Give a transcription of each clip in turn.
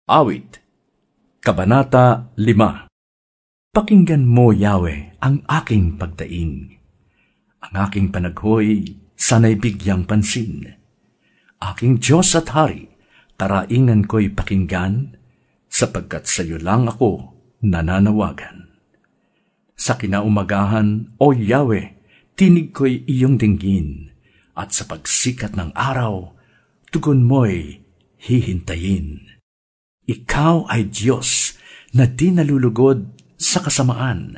Awit, Kabanata 5. Pakinggan mo, Yahweh, ang aking pagdaing. Ang aking panaghoy, sana'y bigyang pansin. Aking Diyos at Hari, taraingan ko'y pakinggan, sapagkat sa iyo lang ako nananawagan. Sa kinaumagahan, O Yahweh, tinig ko'y iyong dinggin, at sa pagsikat ng araw, tugon mo'y hihintayin. Ikaw ay Diyos na di nalulugod sa kasamaan.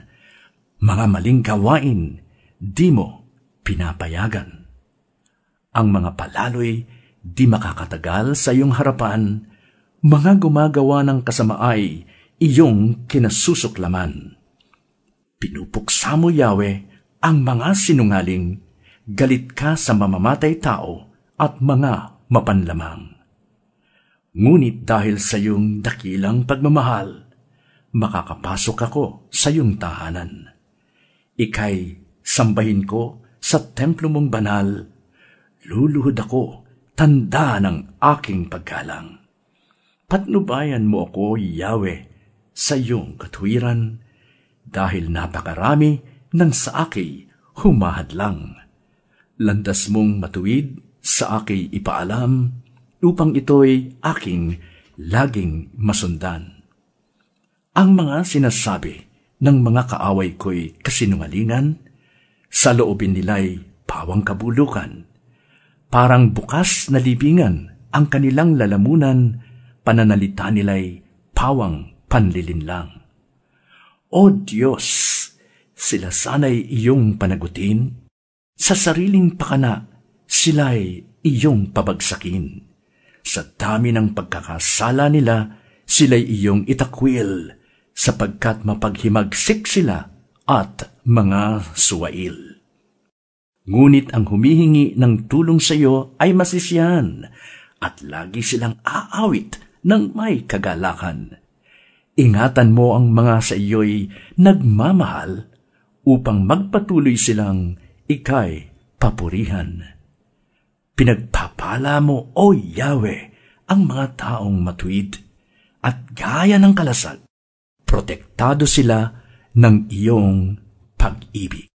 Mga maling gawain, di mo pinapayagan. Ang mga palaloy di makakatagal sa iyong harapan. Mga gumagawa ng kasamaay, iyong kinasusuklaman. Pinupuksa mo, Yahweh, ang mga sinungaling. Galit ka sa mamamatay tao at mga mapanlamang. Ngunit dahil sa iyong dakilang pagmamahal, makakapasok ako sa iyong tahanan. Ika'y sambahin ko sa templo mong banal. Luluhod ako, tanda ng aking paggalang. Patnubayan mo ako, Yahweh, sa iyong katuwiran, dahil napakarami ng sa aki humahadlang. Landas mong matuwid sa aki ipaalam, upang ito'y aking laging masundan. Ang mga sinasabi ng mga kaaway ko'y kasinungalingan, sa loobin nila'y pawang kabulukan. Parang bukas na libingan ang kanilang lalamunan, pananalita nila'y pawang panlilinlang. O Diyos, sila sana'y iyong panagutin, sa sariling pakana sila'y iyong pabagsakin. Sa dami ng pagkakasala nila, sila'y iyong itakwil, sapagkat mapaghimagsik sila at mga suwail. Ngunit ang humihingi ng tulong sa iyo ay masisiyahan, at lagi silang aawit ng may kagalakan. Ingatan mo ang mga sa iyo'y nagmamahal, upang magpatuloy silang ika'y papurihan. Pinagpapala mo, O Yahweh, ang mga taong matuwid, at gaya ng kalasag, protektado sila ng iyong pag-ibig.